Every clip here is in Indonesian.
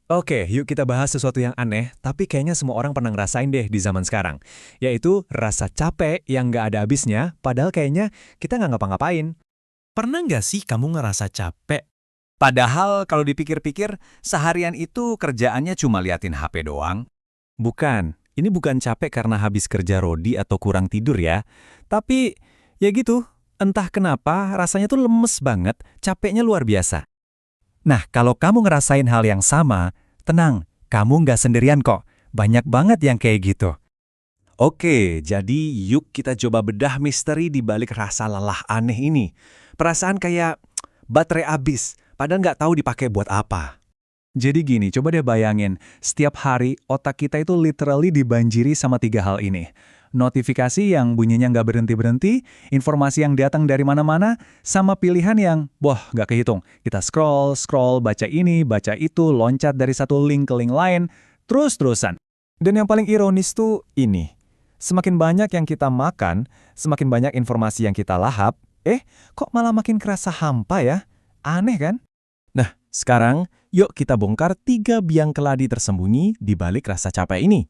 Oke, yuk kita bahas sesuatu yang aneh, tapi kayaknya semua orang pernah ngerasain deh di zaman sekarang. Yaitu rasa capek yang nggak ada habisnya, padahal kayaknya kita nggak ngapa-ngapain. Pernah nggak sih kamu ngerasa capek? Padahal kalau dipikir-pikir, seharian itu kerjaannya cuma liatin HP doang. Bukan, ini bukan capek karena habis kerja rodi atau kurang tidur ya. Tapi, ya gitu, entah kenapa rasanya tuh lemes banget, capeknya luar biasa. Nah, kalau kamu ngerasain hal yang sama, tenang, kamu nggak sendirian kok. Banyak banget yang kayak gitu. Oke, jadi yuk kita coba bedah misteri di balik rasa lelah aneh ini. Perasaan kayak baterai habis, padahal nggak tahu dipakai buat apa. Jadi gini, coba deh bayangin, setiap hari otak kita itu literally dibanjiri sama tiga hal ini. Notifikasi yang bunyinya nggak berhenti-berhenti, informasi yang datang dari mana-mana, sama pilihan yang, wah, nggak kehitung. Kita scroll, baca ini, baca itu, loncat dari satu link ke link lain, terus-terusan. Dan yang paling ironis tuh ini. Semakin banyak yang kita makan, semakin banyak informasi yang kita lahap, kok malah makin kerasa hampa ya? Aneh kan? Nah, sekarang yuk kita bongkar 3 biang keladi tersembunyi di balik rasa capek ini.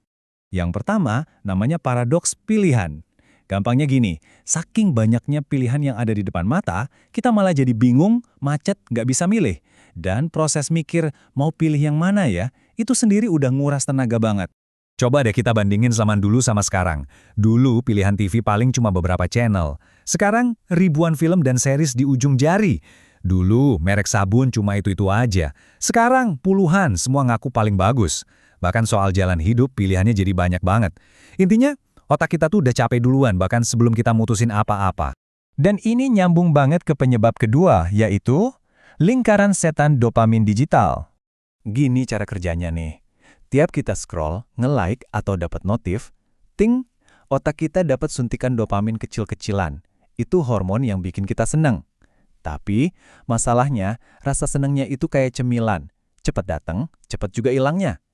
Yang pertama, namanya paradoks pilihan. Gampangnya gini, saking banyaknya pilihan yang ada di depan mata, kita malah jadi bingung, macet, nggak bisa milih. Dan proses mikir mau pilih yang mana ya, itu sendiri udah nguras tenaga banget. Coba deh kita bandingin zaman dulu sama sekarang. Dulu pilihan TV paling cuma beberapa channel. Sekarang ribuan film dan series di ujung jari. Dulu merek sabun cuma itu-itu aja. Sekarang puluhan semua ngaku paling bagus. Bahkan soal jalan hidup pilihannya jadi banyak banget. Intinya otak kita tuh udah capek duluan bahkan sebelum kita mutusin apa-apa. Dan ini nyambung banget ke penyebab kedua, yaitu lingkaran setan dopamin digital. Gini cara kerjanya nih. Tiap kita scroll, nge-like, atau dapat notif, ting, otak kita dapat suntikan dopamin kecil-kecilan. Itu hormon yang bikin kita senang. Tapi, masalahnya, rasa senangnya itu kayak cemilan. Cepat datang, cepat juga hilangnya.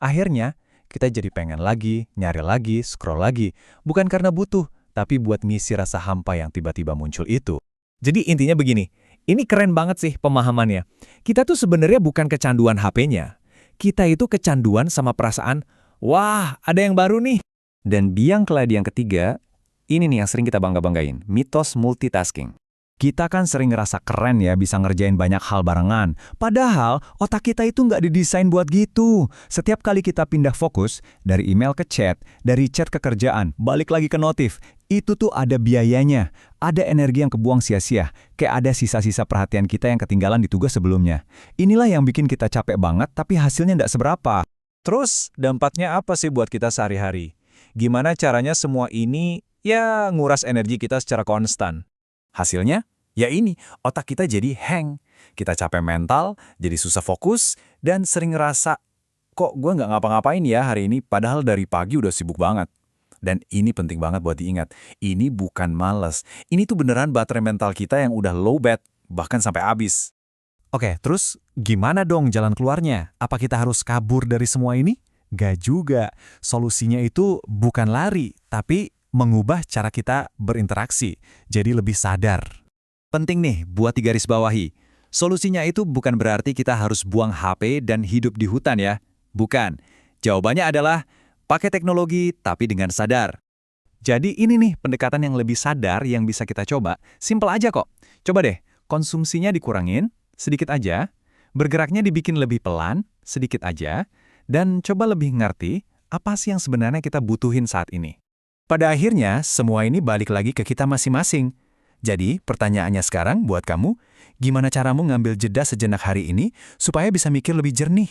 Akhirnya, kita jadi pengen lagi, nyari lagi, scroll lagi. Bukan karena butuh, tapi buat ngisi rasa hampa yang tiba-tiba muncul itu. Jadi intinya begini, ini keren banget sih pemahamannya. Kita tuh sebenarnya bukan kecanduan HP-nya. Kita itu kecanduan sama perasaan, wah, ada yang baru nih. Dan biang keladi yang ketiga, ini nih yang sering kita bangga-banggain, mitos multitasking. Kita kan sering ngerasa keren ya bisa ngerjain banyak hal barengan. Padahal otak kita itu nggak didesain buat gitu. Setiap kali kita pindah fokus, dari email ke chat, dari chat ke kerjaan, balik lagi ke notif, itu tuh ada biayanya. Ada energi yang kebuang sia-sia, kayak ada sisa-sisa perhatian kita yang ketinggalan di tugas sebelumnya. Inilah yang bikin kita capek banget tapi hasilnya nggak seberapa. Terus dampaknya apa sih buat kita sehari-hari? Gimana caranya semua ini ya nguras energi kita secara konstan? Hasilnya? Ya ini, otak kita jadi hang. Kita capek mental, jadi susah fokus, dan sering ngerasa, kok gue nggak ngapa-ngapain ya hari ini, padahal dari pagi udah sibuk banget. Dan ini penting banget buat diingat, ini bukan males. Ini tuh beneran baterai mental kita yang udah low bat, bahkan sampai habis. Oke, terus gimana dong jalan keluarnya? Apa kita harus kabur dari semua ini? Gak juga. Solusinya itu bukan lari, tapi mengubah cara kita berinteraksi, jadi lebih sadar. Penting nih buat digarisbawahi. Solusinya itu bukan berarti kita harus buang HP dan hidup di hutan ya. Bukan. Jawabannya adalah pakai teknologi tapi dengan sadar. Jadi ini nih pendekatan yang lebih sadar yang bisa kita coba. Simpel aja kok. Coba deh, konsumsinya dikurangin, sedikit aja. Bergeraknya dibikin lebih pelan, sedikit aja. Dan coba lebih ngerti apa sih yang sebenarnya kita butuhin saat ini. Pada akhirnya, semua ini balik lagi ke kita masing-masing. Jadi, pertanyaannya sekarang buat kamu, gimana caramu ngambil jeda sejenak hari ini supaya bisa mikir lebih jernih?